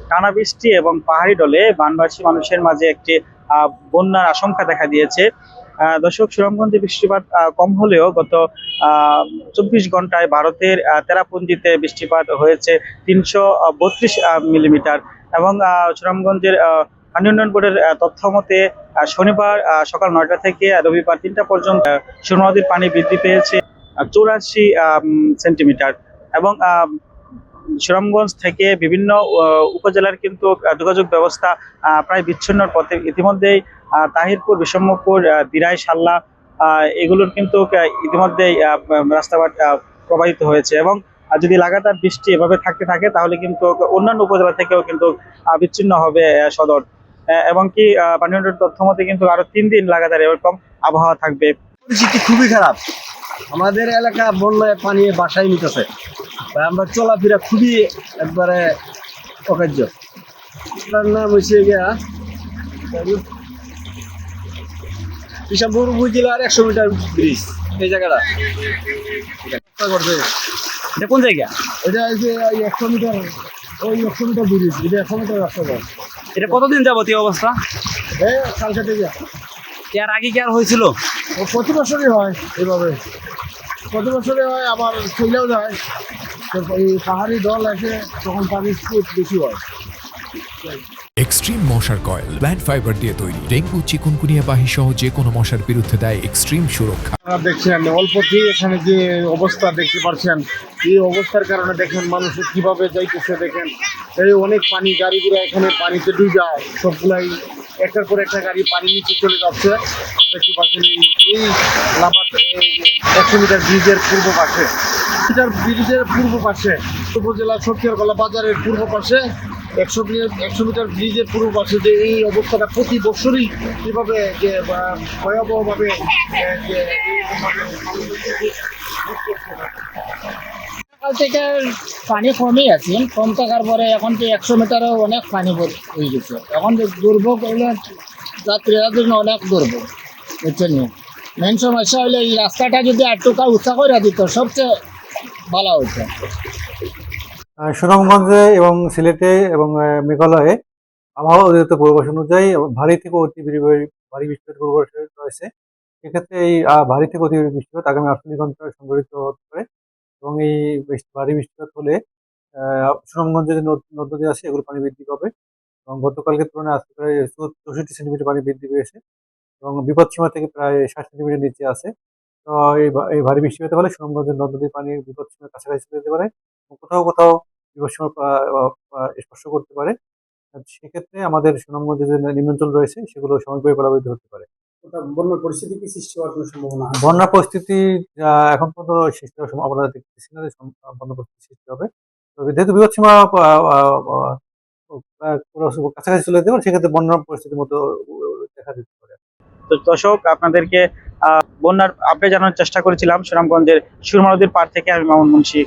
টানা বৃষ্টি এবং পাহাড়ি ঢলে বানবাসী মানুষের মাঝে একটি বন্যার আশঙ্কা দেখা দিয়েছে। দর্শক, সুনামগঞ্জে বৃষ্টিপাত কম হলেও গত 24 ঘন্টায় ভারতের তেরাপুঞ্জিতে বৃষ্টিপাত হয়েছে 332 মিলিমিটার। এবং সুনামগঞ্জের পানি উন্নয়ন বোর্ডের তথ্য মতে শনিবার সকাল 9টা থেকে রবিবার 3টা পর্যন্ত সুরমা নদীর পানি বৃদ্ধি পেয়েছে 84 সেন্টিমিটার। এবং সুনামগঞ্জ থেকে বিভিন্ন উপজেলার কিন্তু যোগাযোগ ব্যবস্থা প্রায় বিচ্ছিন্নর পথে। ইতিমধ্যেই তাহিরপুর, বিষম্যপুর, দিরাই, সাল্লা এগুলোর কিন্তু ইতিমধ্যেই রাস্তাঘাট প্রবাহিত হয়েছে। এবং যদি লাগাতার বৃষ্টি এভাবে থাকতে থাকে তাহলে কিন্তু অন্যান্য উপজেলা থেকেও কিন্তু বিচ্ছিন্ন হবে সদর। এবং কি পানি উন্নয়ন তথ্য মতে কিন্তু আরো 3 দিন লাগাতার এরকম আবহাওয়া থাকবে। পরিস্থিতি খুবই খারাপ, আমাদের এলাকা বন্যায় পানি বাসায় নিতেছে, আমরা চলাফেরা খুবই একবারে অকার্য। তার নাম হয়েছে গিয়া বিশামপুর উপজেলার 100 মিটার ব্রিজ, এই জায়গাটা করছে। এটা কোন জায়গা? এটা হচ্ছে 100 মিটার, ওই 100 মিটার ব্রিজ, এটা 100 মিটার রাস্তা যায়। এটা কতদিন যাবতীয় অবস্থা? কালকে থেকে। এর আগে কি আর হয়েছিল? ও প্রতি বছরই হয় এভাবে, প্রতি বছরে হয়, আবার চলেও যায়। এই পাহাড়ি দল এসে তখন পানির স্রোত বেশি হয়। এক্সট্রিম মশার কয়েল প্ল্যান্ট ফাইবার দিয়ে তৈরি, ডেঙ্গু, চিকুনগুনিয়া বাহি সহ যে কোনো মশার বিরুদ্ধে দেয় এক্সট্রিম সুরক্ষা। আপনারা দেখছেন অল্পতেই এখানে যে অবস্থা দেখতে পাচ্ছেন, এই অবস্থার কারণে দেখেন মানুষ কিভাবে যাইতেছে। দেখেন এই অনেক পানি, গাড়িগুলো এখানে পানিতে ডুবে যায়, সবগুলাই একটার পর একটা গাড়ি পানি নিচে চলে যাচ্ছে। দেখতে পাচ্ছেন এই লাভার 100 মিটার ব্রিজের পূর্ব পাশে, ব্রিজের পূর্ব পাশে উপজেলা সখিয়ারগলা বাজারের পূর্ব পাশে 100 মিটার ব্রিজের পূর্ব পাশে যে এই অবস্থাটা প্রতি বছরই কীভাবে যে ভয়াবহভাবে সকাল থেকে পানি কমই আছে, কম থাকার পরে এখন তো 100 মিটারও অনেক পানি হয়ে গেছে। এখন দুর্ভোগ হইলে যাত্রীদের জন্য অনেক দুর্ভোগ, বুঝছেন। মেন সমস্যা হইলে এই রাস্তাটা যদি আটটুকা উৎসাহ করে দিত সবচেয়ে ভালো হতো। সুনামগঞ্জে এবং সিলেটে এবং মেঘালয়ে আবহাওয়া অধিদপ্তর পূর্বাভাস অনুযায়ী ভারী থেকে অতি ভারী বৃষ্টিপাতের পূর্বাভাস রয়েছে। সেক্ষেত্রে এই ভারী থেকে অতি ভারী বৃষ্টিপাত আগামী 48 ঘন্টায় সংঘটিত হতে পারে। এবং এই ভারী বৃষ্টিপাত হলে সুনামগঞ্জে যে নদ নদী আছে এগুলো পানি বৃদ্ধি পাবে। এবং গতকালকে তুলনায় আজকে প্রায় 64 সেন্টিমিটার পানি বৃদ্ধি পেয়েছে এবং বিপদসীমা থেকে প্রায় 60 সেন্টিমিটার নিচে আছে। তো এই ভারী বৃষ্টিপাত হলে সুনামগঞ্জের নদ নদীর পানি বিপদসীমার কাছাকাছি চলে যেতে পারে, কোথাও কোথাও বিপদসীমা স্পর্শ করতে পারে। সেক্ষেত্রে আমাদের সুনামগঞ্জে যে নিম্নাঞ্চল রয়েছে সেগুলো সাময়িকভাবে প্লাবিত হতে পারে। বন্যার পরিস্থিতি কি সৃষ্টি হওয়ার কোনো সম্ভাবনা? বন্যা পরিস্থিতি এখন পর্যন্ত সৃষ্টি হওয়ার সম্ভাবনা দেখতেছি না যে বন্যা পরিস্থিতি সৃষ্টি হবে। তবে যেহেতু বিপদসীমা কাছাকাছি চলে যেতে পারে, সেক্ষেত্রে বন্যা পরিস্থিতির মতো দেখা যেতে পারে। তো দর্শক, আপনাদেরকে বন্যার আপডেট জানানোর চেষ্টা করেছিলাম সুনামগঞ্জের সুরমা নদীর পাড় থেকে। আমি মামুন মুন্সি।